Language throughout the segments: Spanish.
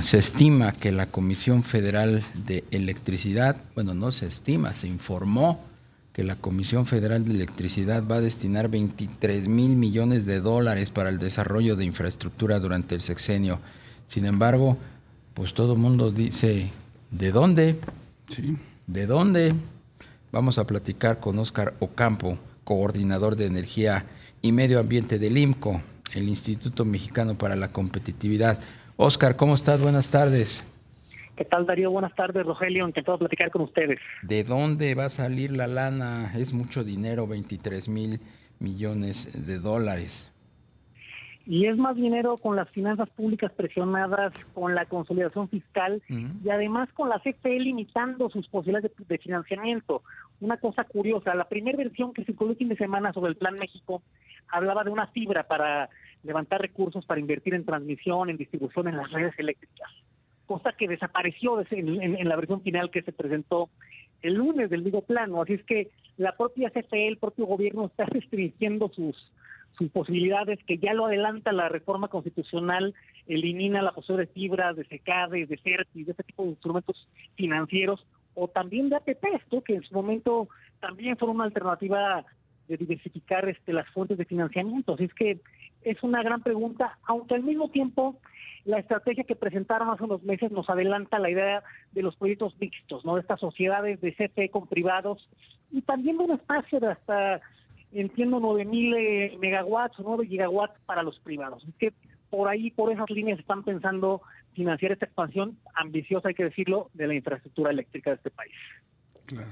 Se estima que la Comisión Federal de Electricidad, bueno, no se estima, se informó que la Comisión Federal de Electricidad va a destinar 23,000 millones de dólares para el desarrollo de infraestructura durante el sexenio. Sin embargo, pues todo el mundo dice, ¿de dónde? Sí. ¿De dónde? Vamos a platicar con Óscar Ocampo, coordinador de Energía y Medio Ambiente del IMCO, el Instituto Mexicano para la Competitividad. Óscar, ¿cómo estás? Buenas tardes. ¿Qué tal, Darío? Buenas tardes, Rogelio. Encantado de platicar con ustedes. ¿De dónde va a salir la lana? Es mucho dinero, 23,000 millones de dólares. Y es más dinero con las finanzas públicas presionadas, con la consolidación fiscal y además con la CFE limitando sus posibilidades de financiamiento. Una cosa curiosa, la primera versión que circuló el fin de semana sobre el Plan México hablaba de una fibra para levantar recursos para invertir en transmisión, en distribución en las redes eléctricas, cosa que desapareció en la versión final que se presentó el lunes del mismo plano. Así es que la propia CFE, el propio gobierno está restringiendo sus posibilidades, que ya lo adelanta la reforma constitucional, elimina la posibilidad de fibras, de SECADES, de CERTIS, de este tipo de instrumentos financieros, o también de APPs, ¿no?, que en su momento también fueron una alternativa de diversificar las fuentes de financiamiento. Así es que es una gran pregunta, aunque al mismo tiempo la estrategia que presentaron hace unos meses nos adelanta la idea de los proyectos mixtos, ¿no?, de estas sociedades de CFE con privados, y también de un espacio de hasta, entiendo, 9,000 megawatts o 9 gigawatts para los privados. Es que por ahí, por esas líneas, están pensando financiar esta expansión ambiciosa, hay que decirlo, de la infraestructura eléctrica de este país. Claro.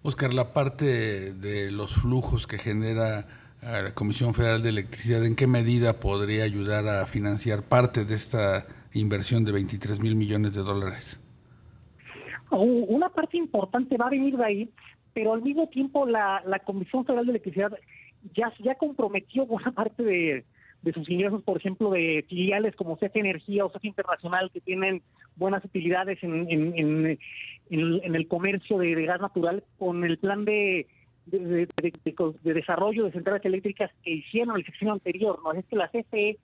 Óscar, la parte de los flujos que genera la Comisión Federal de Electricidad, ¿en qué medida podría ayudar a financiar parte de esta inversión de 23,000 millones de dólares? Una parte importante va a venir de ahí, pero al mismo tiempo la Comisión Federal de Electricidad ya comprometió buena parte de sus ingresos, por ejemplo, de filiales como CFE Energía o CFE Internacional, que tienen buenas utilidades en el comercio de gas natural, con el plan de desarrollo de centrales eléctricas que hicieron el sexenio anterior, ¿no? Es que la CFE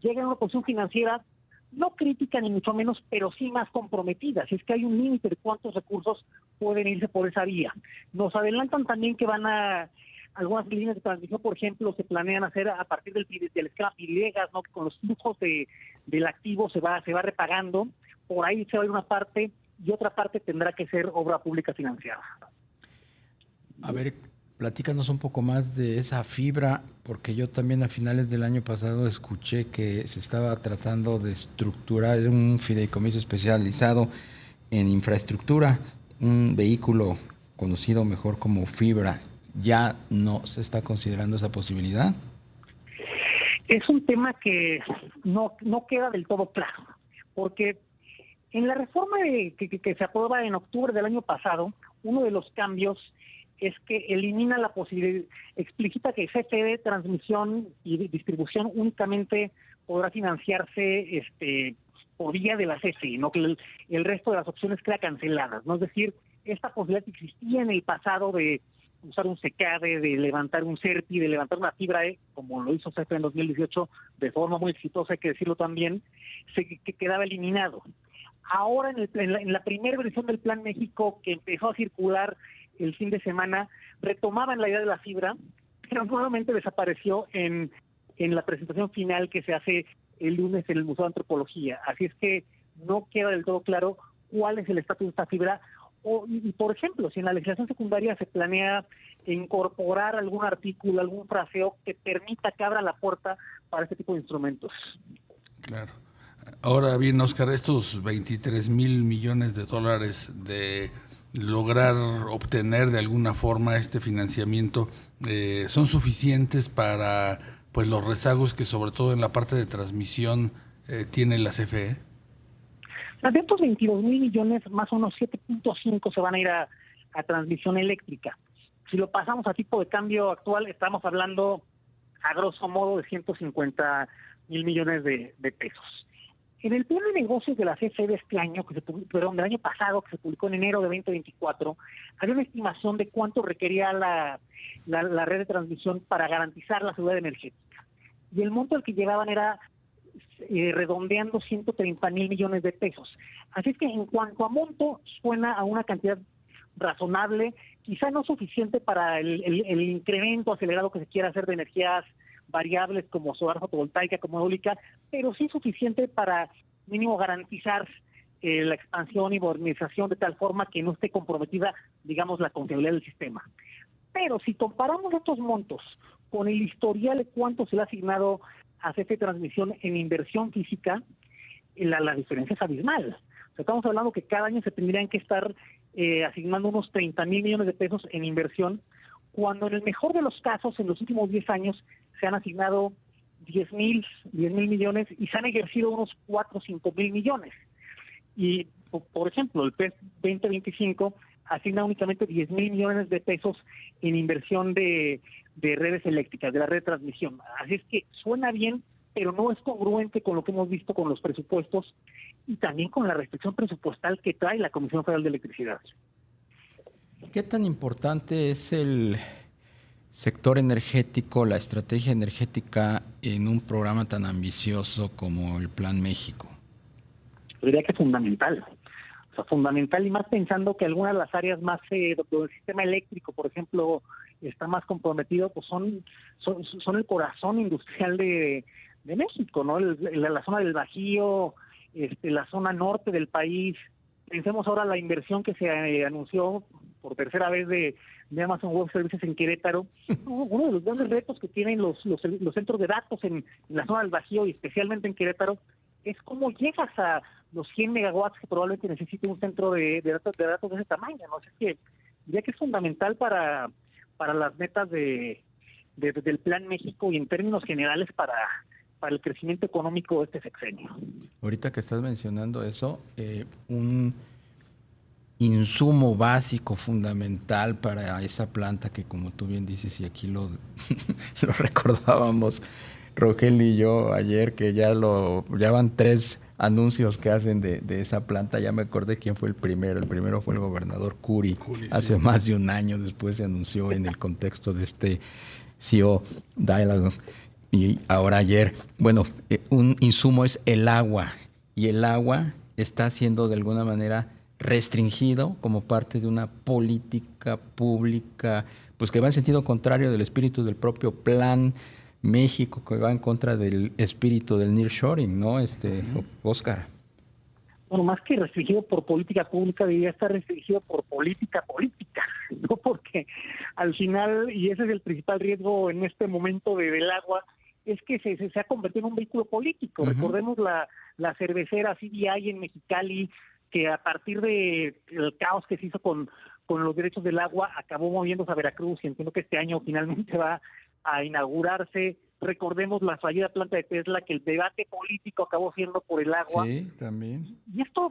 llega a una posición financiera no crítica ni mucho menos, pero sí más comprometida. Si es que hay un límite de cuántos recursos pueden irse por esa vía. Nos adelantan también que van a algunas líneas de transmisión, por ejemplo, se planean hacer a partir del esquema Pirilegas, ¿no?, que con los flujos del activo se va repagando. Por ahí se va a ir una parte y otra parte tendrá que ser obra pública financiada. A ver, platícanos un poco más de esa fibra, porque yo también a finales del año pasado escuché que se estaba tratando de estructurar un fideicomiso especializado en infraestructura, un vehículo conocido mejor como fibra. ¿Ya no se está considerando esa posibilidad? Es un tema que no queda del todo claro, porque en la reforma que se aprueba en octubre del año pasado, uno de los cambios es que elimina la posibilidad explícita que CFE de transmisión y distribución únicamente podrá financiarse por vía de la CFE, no que el resto de las opciones queda canceladas, ¿no? Es decir, esta posibilidad que existía en el pasado de usar un SECADE, de levantar un CERTI, de levantar una fibra, como lo hizo CFE en 2018 de forma muy exitosa, hay que decirlo también, que quedaba eliminado. Ahora en la primera versión del Plan México, que empezó a circular el fin de semana, retomaban la idea de la fibra, pero nuevamente desapareció en la presentación final que se hace el lunes en el Museo de Antropología. Así es que no queda del todo claro cuál es el estatus de esta fibra. Y por ejemplo, si en la legislación secundaria se planea incorporar algún artículo, algún fraseo que permita que abra la puerta para este tipo de instrumentos. Claro. Ahora bien, Óscar, estos 23,000 millones de dólares de lograr obtener de alguna forma este financiamiento, ¿son suficientes para pues los rezagos que sobre todo en la parte de transmisión tiene la CFE? De estos 22,000 millones, más o menos 7.5 se van a ir a transmisión eléctrica. Si lo pasamos a tipo de cambio actual, estamos hablando a grosso modo de 150,000 millones de pesos. En el plan de negocios de la CFE de este año, del año pasado, que se publicó en enero de 2024, había una estimación de cuánto requería la red de transmisión para garantizar la seguridad energética. Y el monto al que llegaban era redondeando 130,000 millones de pesos. Así es que en cuanto a monto, suena a una cantidad razonable, quizá no suficiente para el incremento acelerado que se quiera hacer de energías variables como solar fotovoltaica, como eólica, pero sí suficiente para mínimo garantizar la expansión y modernización de tal forma que no esté comprometida, digamos, la confiabilidad del sistema. Pero si comparamos estos montos con el historial de cuánto se le ha asignado a CFE Transmisión en inversión física, la diferencia es abismal. O sea, estamos hablando que cada año se tendrían que estar asignando unos 30,000 millones de pesos en inversión, cuando en el mejor de los casos, en los últimos 10 años, se han asignado 10,000 millones y se han ejercido unos 4 o 5,000 millones. Y, por ejemplo, el PES 2025 asigna únicamente 10,000 millones de pesos en inversión de redes eléctricas, de la red de transmisión. Así es que suena bien, pero no es congruente con lo que hemos visto con los presupuestos y también con la restricción presupuestal que trae la Comisión Federal de Electricidad. ¿Qué tan importante es el sector energético, la estrategia energética en un programa tan ambicioso como el Plan México? Yo diría que es fundamental. O sea, fundamental, y más pensando que algunas de las áreas más donde el sistema eléctrico, por ejemplo, está más comprometido, pues son el corazón industrial de México, ¿no? La zona del Bajío, la zona norte del país. Pensemos ahora la inversión que se anunció por tercera vez de Amazon Web Services en Querétaro. Uno de los grandes retos que tienen los centros de datos en la zona del Bajío y especialmente en Querétaro es cómo llegas a los 100 megawatts que probablemente necesite un centro de datos de ese tamaño, ¿no? Así que diría que es fundamental para las metas del Plan México y en términos generales para el crecimiento económico de este sexenio. Ahorita que estás mencionando eso, un insumo básico fundamental para esa planta que, como tú bien dices, y aquí lo recordábamos Rogel y yo ayer, que ya van 3 anuncios que hacen de esa planta. Ya me acordé quién fue el primero. El primero fue el gobernador Curi hace más de un año. Después se anunció en el contexto de este CEO Dialogue. Y ahora ayer, bueno, un insumo es el agua. Y el agua está siendo de alguna manera restringido como parte de una política pública, pues que va en sentido contrario del espíritu del propio Plan México, que va en contra del espíritu del nearshoring, ¿no, Oscar? Bueno, más que restringido por política pública, debería estar restringido por política, ¿no? Porque al final, y ese es el principal riesgo en este momento del agua, es que se ha convertido en un vehículo político. Recordemos la cervecera CBI en Mexicali, que a partir del caos que se hizo con los derechos del agua, acabó moviéndose a Veracruz, y entiendo que este año finalmente va a inaugurarse. Recordemos la fallida planta de Tesla, que el debate político acabó siendo por el agua. Sí, también. Y esto,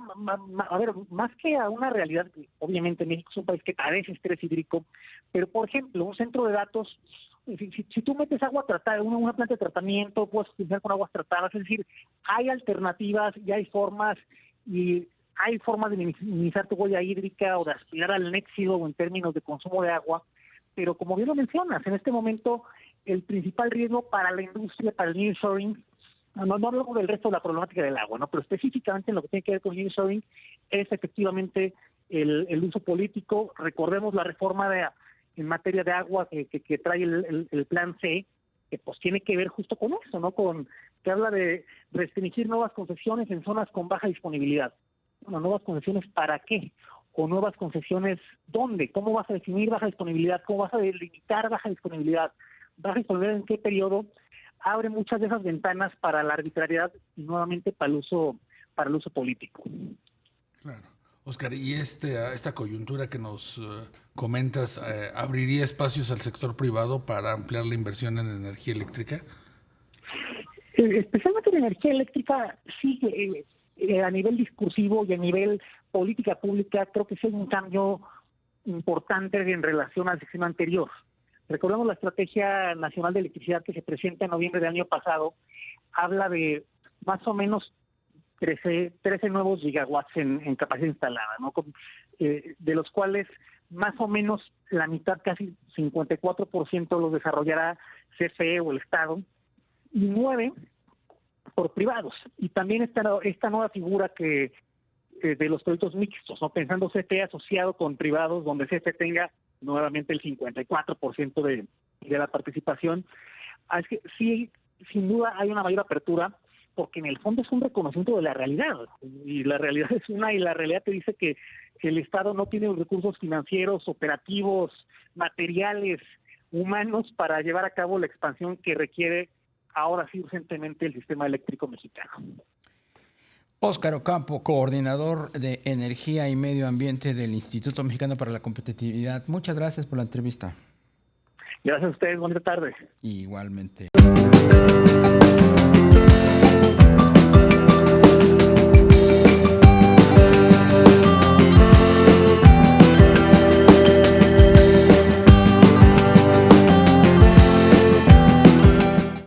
a ver, más que a una realidad, obviamente México es un país que padece estrés hídrico, pero por ejemplo, un centro de datos, si tú metes agua tratada, una planta de tratamiento, puedes utilizar con aguas tratadas, es decir, hay alternativas y hay formas de minimizar tu huella hídrica o de aspirar al net zero en términos de consumo de agua. Pero como bien lo mencionas, en este momento el principal riesgo para la industria, para el nearshoring, no hablamos del resto de la problemática del agua, ¿no? Pero específicamente en lo que tiene que ver con nearshoring es efectivamente el uso político. Recordemos la reforma en materia de agua que trae el Plan C, que pues tiene que ver justo con eso, ¿no? Que habla de restringir nuevas concesiones en zonas con baja disponibilidad. Bueno, ¿nuevas concesiones para qué? ¿O nuevas concesiones dónde? ¿Cómo vas a definir baja disponibilidad? ¿Cómo vas a delimitar baja disponibilidad? ¿Baja disponibilidad en qué periodo? Abre muchas de esas ventanas para la arbitrariedad y nuevamente para el uso político. Claro. Óscar, ¿y esta coyuntura que nos comentas abriría espacios al sector privado para ampliar la inversión en energía eléctrica? Especialmente en energía eléctrica, sí, a nivel discursivo y a nivel política pública, creo que sí hay un cambio importante en relación al sexenio anterior. Recordemos la Estrategia Nacional de Electricidad que se presenta en noviembre del año pasado, habla de más o menos 13 nuevos gigawatts en capacidad instalada, ¿no? De los cuales más o menos la mitad, casi 54%, los desarrollará CFE o el Estado, y 9 por privados. Y también esta nueva figura que de los proyectos mixtos, ¿no? Pensando CFE asociado con privados, donde CFE tenga nuevamente el 54% de la participación. Es que sí, sin duda hay una mayor apertura, porque en el fondo es un reconocimiento de la realidad, y la realidad es una, y la realidad te dice que el Estado no tiene los recursos financieros, operativos, materiales, humanos para llevar a cabo la expansión que requiere ahora sí urgentemente el sistema eléctrico mexicano. Óscar Ocampo, coordinador de Energía y Medio Ambiente del Instituto Mexicano para la Competitividad. Muchas gracias por la entrevista. Gracias a ustedes, buena tarde. Igualmente.